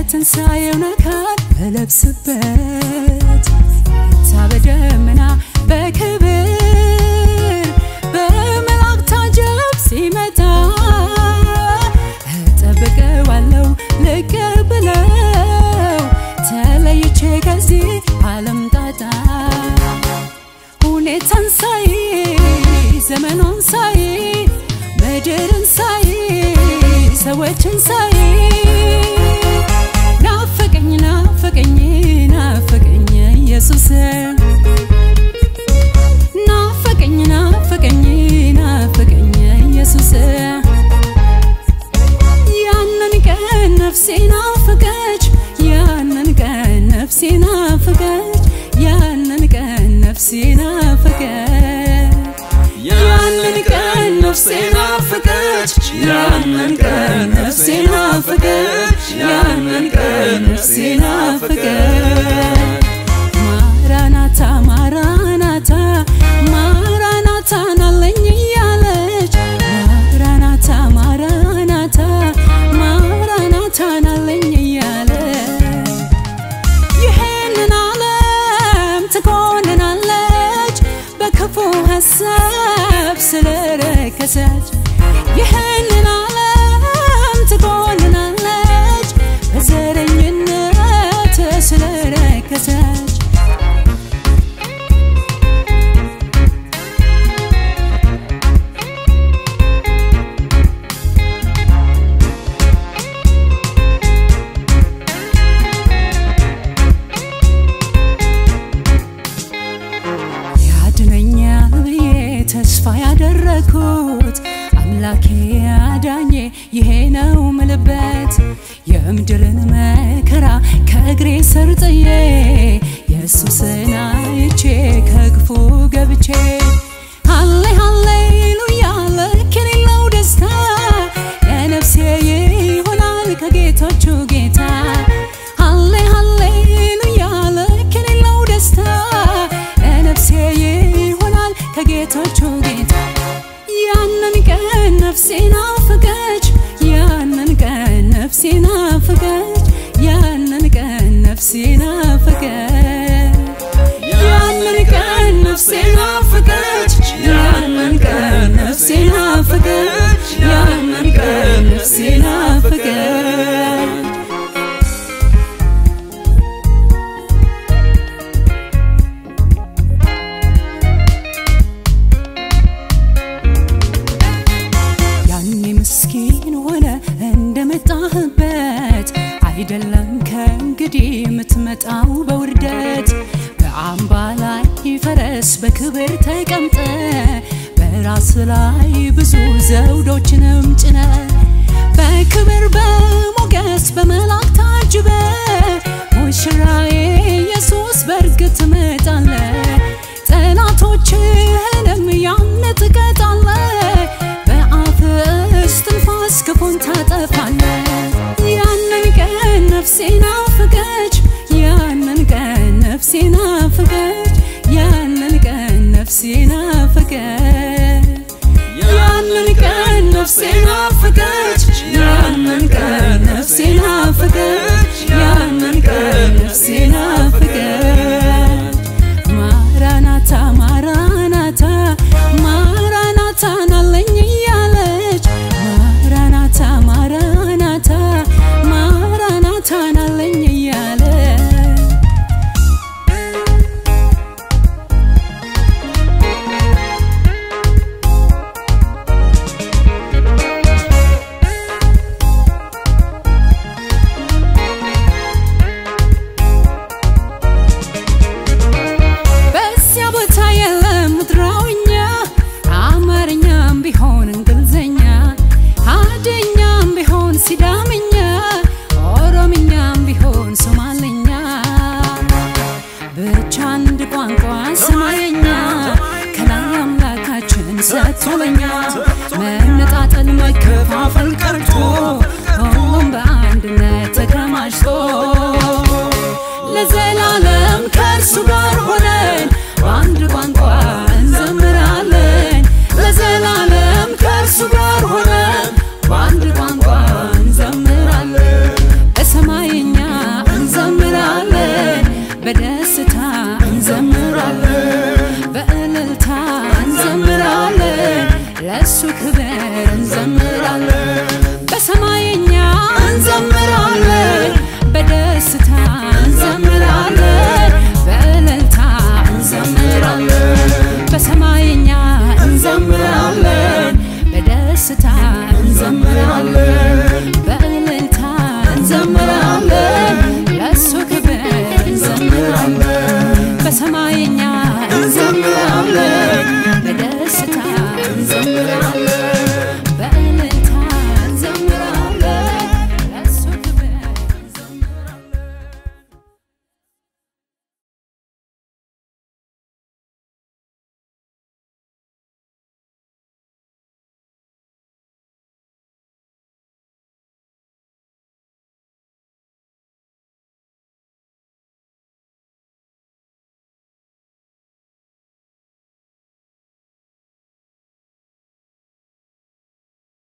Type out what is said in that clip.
የትንሣኤው ነካን በለብስበት ታበደምና በክብር በመላእክት አጀብ ሲመጣ እጠብቀዋለሁ ልቀበለው ተለይቼ ከዚህ ዓለም ጣጣ ሁኔታን ሳይ ዘመኑን ሳይ ምድርን ሳይ ሰዎችን ሳይ ናፈቀኝ ናፈቀኝ ናፈቀኝ ኢየሱስ ናፈቀኝ ናፈቀኝ ናፈቀኝ ኢየሱስ ያንን ቀን ነፍሴ ናፈቀች ያንን ቀን ነፍሴ ናፈቀች ያንን ቀን ነፍሴ ናፈቀች ያንን ቀን ነፍሴ ናፈቀች ያንን ቀን ነፍሴ ናፈቀች ያንን ቀን ነፍሴ ናፈቀች ማራናታ ማራናታ ማራናታ ናለኝ ያለች ማራናታ ማራናታ ማራናታ ናለኝ ያለች ይሄንን ዓለም ትኮንናለች በክፉ ሐሳብ ስለረከሰች ይሄንን ዓለም ትኮንናለች በዘረኝነት ስለረከሰች ያድነኛል ብዬ ተስፋ ያደረኩት አምላኬ አዳኜ ይሄ ነው ምልበት የምድርን መከራ ከእግሬ ስር ጥዬ ኢየሱስን አይቼ ከክፉ ገብቼ ሃሌ ሃሌሉያ ልክ የሌለው ደስታ ለነፍሴ ይሆናል ከጌቶቹ ጌታ ሃሌ ሃሌሉያ ልክ የሌለው ደስታ ለነፍሴ ይሆናል ከጌቶቹ ጌታ ያንን ቀን ነፍሴ ናፈቀች ያንን ቀን ነፍሴ ናፈቀች ያንን ቀን ነፍሴ ናፈቀች ያንን ቀን ነፍሴ ናፈቀች ያንን ቀን ነፍሴ ናፈቀች ያንን ቀን ነፍሴ ናፈቀች ምስኪን ሆነ እንደመጣህበት አይደለም ከእንግዲህ የምትመጣው በውርደት በአምባ ላይ ፈረስ በክብር ተቀምጠ በራስ ላይ ብዙ ዘውዶችንም ጭነ በክብር በሞገስ በመላእክት ታጅበ ሙሽራዬ ኢየሱስ በርግጥ ትመጣለህ ጠላቶችህንም ያኔ ትቀጣለህ በአፍስትንፋስ ክፉን ታጠፋለህ ያንን ቀን ነፍሴ ናፈቀች ያንን ቀን ነፍሴ ናፈቀች ያንን ቀን ነፍሴ ናፈቀች ያንን ቀን ነፍሴ ናፈቀች ያንን ቀን ነፍሴ ናፈቀች ያንን ቀን ነፍሴ ናፈቀች ማራናታ ማራናታ ማራናታ ናለኝ ያለች ማራናታ ማራናታ ማራናታ ናለኝ ያለች ሲዳምኛ ኦሮምኛም ቢሆን ሶማሌኛ ብቻ አንድ ቋንቋ ሰማየኛ ከላይ አምላካችን ሰጥቶለኛ መነጣጠል መከፋፈል ቀርቶ